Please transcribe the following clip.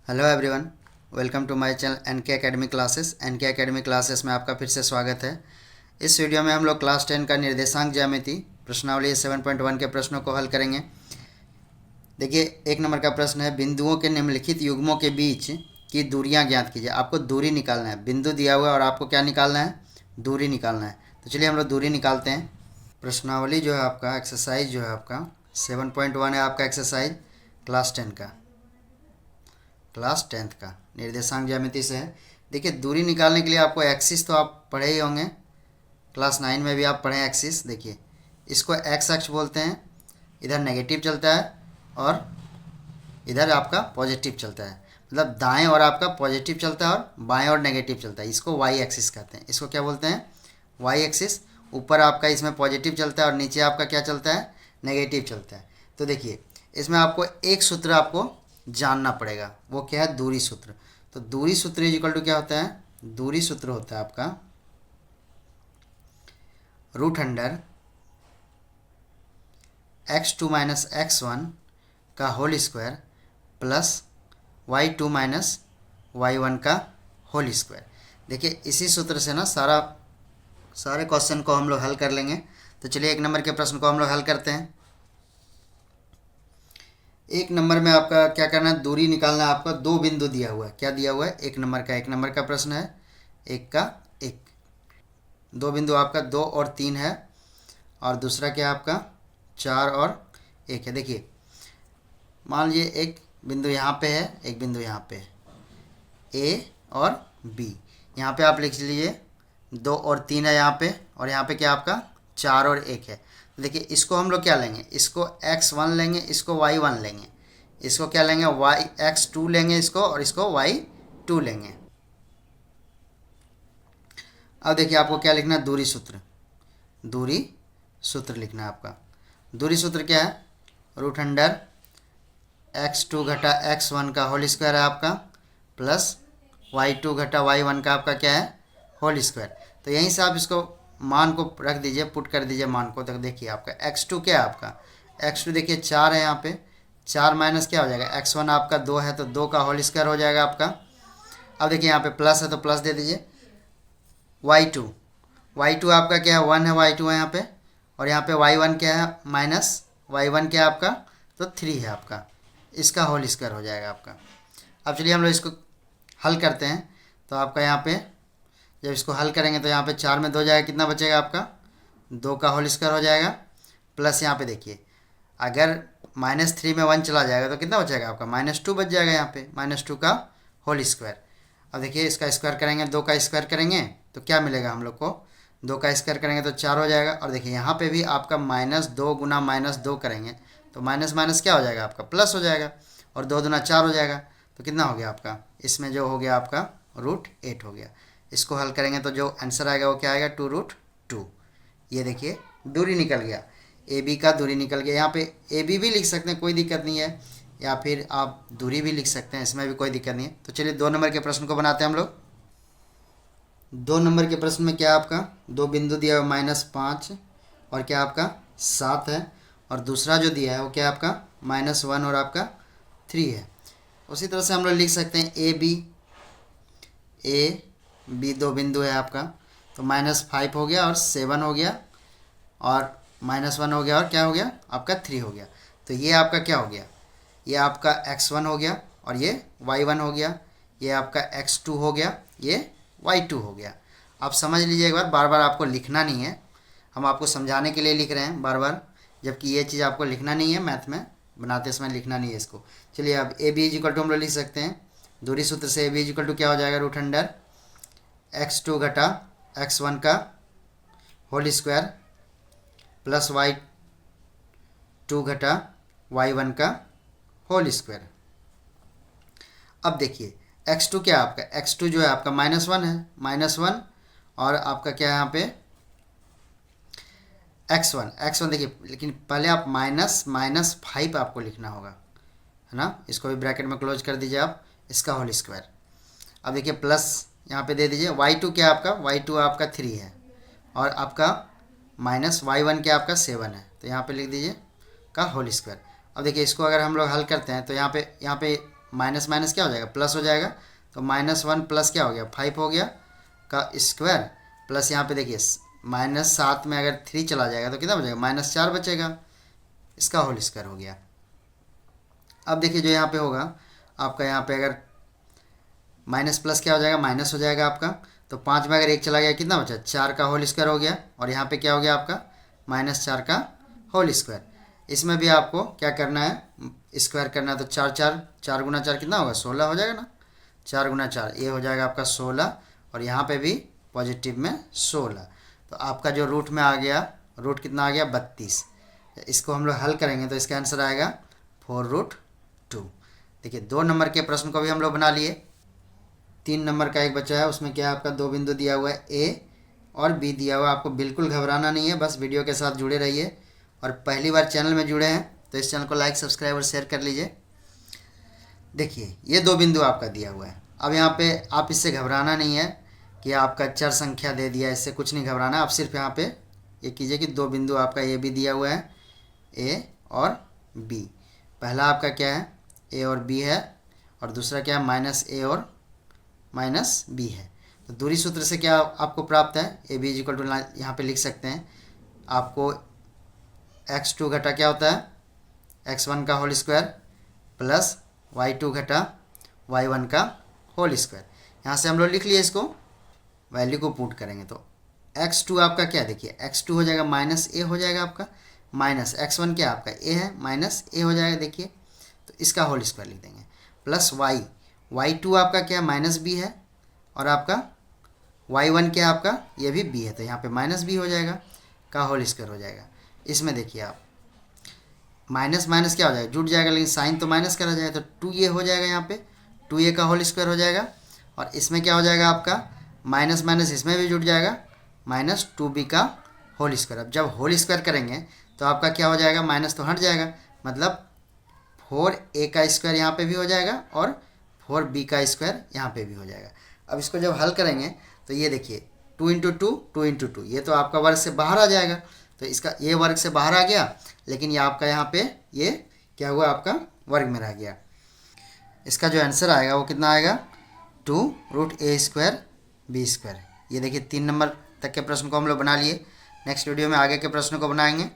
Hello everyone, welcome to my channel NK academy classes. NK academy classes में आपका फिर से स्वागत है। इस वीडियो में हम लोग क्लास 10 का निर्देशांक ज्यामिति प्रश्नावली 7.1 के प्रश्नों को हल करेंगे। देखिए, एक नंबर का प्रश्न है, बिंदुओं के निम्नलिखित युग्मों के बीच की दूरियां ज्ञात कीजिए। आपको दूरी निकालना है, बिंदु दिया हुआ है और आपको क्या निकालना है, दूरी निकालना है। तो चलिए हम लोग दूरी निकालते हैं। प्रश्नावली जो है आपका, एक्सरसाइज जो है आपका 7.1 है आपका एक्सरसाइज क्लास 10 का, क्लास 10th का निर्देशांक ज्यामिति से है। देखिए, दूरी निकालने के लिए आपको एक्सिस तो आप पढ़े ही होंगे, क्लास 9 में भी आप पढ़े एक्सिस। देखिए, इसको एक्स अक्ष बोलते हैं, इधर नेगेटिव चलता है और इधर आपका पॉजिटिव चलता है। मतलब दाएं और आपका पॉजिटिव चलता है और बाएं और नेगेटिव चलता है। इसको वाई एक्सिस कहते हैं। इसको क्या बोलते हैं, वाई एक्सिस। ऊपर आपका इसमें पॉजिटिव चलता है और नीचे आपका क्या चलता है, नेगेटिव चलता है। तो देखिए, इसमें आपको एक सूत्र आपको जानना पड़ेगा, वो क्या है, दूरी सूत्र। तो दूरी सूत्र इक्वल टू क्या होता है, दूरी सूत्र होता है आपका √अंडर x2 माइनस x1 का whole square plus y2 minus y1 का होल स्क्वायर। देखिए, इसी सूत्र से ना सारे क्वेश्चन को हम लोग हल कर लेंगे। तो चलिए एक नंबर के प्रश्न को हम लोग हल करते हैं। एक नंबर में आपका क्या करना है, दूरी निकालना है। आपका दो बिंदु दिया हुआ है। क्या दिया हुआ है, एक नंबर का प्रश्न है, एक का एक। दो बिंदु आपका 2 और 3 है और दूसरा क्या आपका 4 और 1 है। देखिए, मान लीजिए एक बिंदु यहाँ पे है, एक बिंदु यहाँ पे है, ए और बी। यहाँ पे आप लिख लीजिए 2 और 3 है यहाँ पे, और यहाँ पे क्या आपका 4 और 1 है। तो देखिए, इसको हम लोग क्या लेंगे, इसको x1 लेंगे, इसको y1 लेंगे, इसको क्या लेंगे, x2 लेंगे इसको, और इसको y2 लेंगे। अब देखिए, आपको क्या लिखना है, दूरी सूत्र लिखना है आपका। दूरी सूत्र क्या है, √अंडर x2 घटा x1 का होल स्क्वायर है आपका, प्लस y2 घटा y1 का आपका क्या है, होल स्क्वायर। तो यहीं से आप इसको मान को रख दीजिए, पुट कर दीजिए मान को। तो देखिए, आपका x2 क्या है, आपका x2 देखिए 4 है यहाँ पे, 4 माइनस क्या हो जाएगा, x1 आपका 2 है, तो 2 का होल स्क्वायर हो जाएगा आपका। अब देखिए, यहाँ पे प्लस है तो प्लस दे दीजिए। y2 आपका क्या है, 1 है, y2 है यहाँ पे, और यहाँ पे y1 क्या है, माइनस y1 क्या है आपका, तो 3 है आपका। इसका होल स्क्वायर हो जाएगा आपका। अब चलिए हम लोग इसको हल करते हैं। तो आपका यहाँ पे जब इसको हल करेंगे तो यहाँ पे 4 में 2 जाएगा, कितना बचेगा आपका, 2 का होल स्क्वायर हो जाएगा, प्लस यहाँ पे देखिए, अगर -3 में 1 चला जाएगा तो कितना बचेगा आपका, -2 बच जाएगा यहाँ पे, -2 का होल स्क्वायर। अब देखिए, इसका स्क्वायर करेंगे, 2 का स्क्वायर करेंगे तो क्या मिलेगा हम लोग को, 2 का स्क्वायर करेंगे तो 4 हो जाएगा। और देखिए, यहाँ पे भी आपका -2 गुना -2 करेंगे तो माइनस माइनस क्या हो जाएगा आपका, प्लस हो जाएगा, और 2 दूना 4 हो जाएगा। तो कितना हो गया आपका, इसमें जो हो गया आपका √8 हो गया। इसको हल करेंगे तो जो आंसर आएगा वो क्या आएगा, 2√2। ये देखिए, दूरी निकल गया, ए बी का दूरी निकल गया। यहाँ पे ए बी भी लिख सकते हैं, कोई दिक्कत नहीं है, या फिर आप दूरी भी लिख सकते हैं, इसमें भी कोई दिक्कत नहीं है। तो चलिए 2 नंबर के प्रश्न को बनाते हैं हम लोग। 2 नंबर के प्रश्न में क्या आपका, दो बिंदु दिया हुआ -5 और क्या आपका 7 है, और दूसरा जो दिया है वो क्या आपका -1 और आपका 3 है। उसी तरह से हम लोग लिख सकते हैं ए बी दो बिंदु है आपका, तो -5 हो गया और 7 हो गया, और -1 हो गया, और क्या हो गया आपका 3 हो गया। तो ये आपका क्या हो गया, ये आपका x1 हो गया, और ये y1 हो गया, ये आपका x2 हो गया, ये y2 हो गया। आप समझ लीजिए एक बार, बार बार आपको लिखना नहीं है, हम आपको समझाने के लिए लिख रहे हैं बार बार, जबकि ये चीज़ आपको लिखना नहीं है, मैथ में बनाते समय लिखना नहीं है इसको। चलिए, अब ए बी इक्वल टू हम लोग लिख सकते हैं, दूरी सूत्र से ए बी इक्वल टू क्या हो जाएगा, √अंडर x2 घटा x1 का होल स्क्वायर प्लस y2 घटा y1 का होल स्क्वायर। अब देखिए, x2 क्या है आपका, x2 जो है आपका -1 है, -1, और आपका क्या है यहाँ पे x1 देखिए, लेकिन पहले आप -5 आपको लिखना होगा, है ना। इसको भी ब्रैकेट में क्लोज कर दीजिए आप, इसका होल स्क्वायर। अब देखिए, प्लस यहाँ पे दे दीजिए, y2 क्या आपका, y2 आपका 3 है, और आपका -y1 क्या आपका 7 है, तो यहाँ पे लिख दीजिए का होल स्क्वायर। अब देखिए, इसको अगर हम लोग हल करते हैं तो यहाँ पे माइनस माइनस क्या हो जाएगा, प्लस हो जाएगा। तो -1 प्लस क्या हो गया, 5 हो गया का स्क्वायर, प्लस यहाँ पे देखिए -7 में अगर 3 चला जाएगा तो कितना बचेगा, -4 बचेगा, इसका होल स्क्वायर हो गया। अब देखिए जो यहाँ पे होगा आपका, यहाँ पे अगर माइनस प्लस क्या हो जाएगा, माइनस हो जाएगा आपका। तो 5 में अगर 1 चला गया कितना बचा, 4 का होल स्क्वायर हो गया। और यहाँ पे क्या हो गया आपका, -4 का होल स्क्वायर। इसमें भी आपको क्या करना है, स्क्वायर करना है। तो 4 गुना 4 कितना होगा, 16 हो जाएगा ना। 4 गुना 4 ये हो जाएगा आपका 16, और यहाँ पे भी पॉजिटिव में 16। तो आपका जो रूट में आ गया, रूट कितना आ गया, 32। इसको हम लोग हल करेंगे तो इसका आंसर आएगा 4√2। देखिए 2 नंबर के प्रश्न को भी हम लोग बना लिए। 3 नंबर का एक बचा है, उसमें क्या है आपका 2 बिंदु दिया हुआ है, ए और बी दिया हुआ है। आपको बिल्कुल घबराना नहीं है, बस वीडियो के साथ जुड़े रहिए। और पहली बार चैनल में जुड़े हैं तो इस चैनल को लाइक सब्सक्राइब और शेयर कर लीजिए। देखिए ये 2 बिंदु आपका दिया हुआ है। अब यहाँ पे आप इससे घबराना नहीं है कि आपका चर संख्या दे दिया, इससे कुछ नहीं घबराना। आप सिर्फ यहाँ पे ये कीजिए कि 2 बिंदु आपका ए बी दिया हुआ है, ए और बी। पहला आपका क्या है, ए और बी है, और दूसरा क्या है, -a और -b है। तो दूरी सूत्र से क्या आपको प्राप्त है, ए बी इक्वल टू, यहाँ पे लिख सकते हैं आपको x2 घटा क्या होता है, x1 का होल स्क्वायर प्लस y2 घटा y1 का होल स्क्वायर। यहाँ से हम लोग लिख लिए, इसको वैल्यू को पुट करेंगे तो x2 आपका क्या, देखिए x2 हो जाएगा -a हो जाएगा आपका, माइनस x1 क्या आपका a है, -a हो जाएगा। देखिए तो इसका होल स्क्वायर लिख देंगे, प्लस y2 आपका क्या -b है, और आपका y1 क्या आपका, ये भी b है, तो यहाँ पे -b हो जाएगा का होल स्क्वायर हो जाएगा। इसमें देखिए आप माइनस माइनस क्या हो जाएगा, जुट जाएगा, लेकिन साइन तो माइनस करा जाएगा, तो 2a हो जाएगा, यहाँ पे 2a का होल स्क्वायर हो जाएगा। और इसमें क्या हो जाएगा आपका, माइनस माइनस इसमें भी जुट जाएगा, -2b का होल स्क्वायर। अब जब होल स्क्वायर करेंगे तो आपका क्या हो जाएगा, माइनस तो हट जाएगा, मतलब 4a का स्क्वायर यहाँ पे भी हो जाएगा और 4b का स्क्वायर यहाँ पे भी हो जाएगा। अब इसको जब हल करेंगे तो ये देखिए 2 × 2 2 × 2, ये तो आपका वर्ग से बाहर आ जाएगा, तो इसका ये वर्ग से बाहर आ गया, लेकिन ये आपका यहाँ पे ये क्या हुआ, आपका वर्ग में रह गया। इसका जो आंसर आएगा वो कितना आएगा, 2√a² b²। ये देखिए 3 नंबर तक के प्रश्न को हम लोग बना लिए। नेक्स्ट वीडियो में आगे के प्रश्नों को बनाएंगे।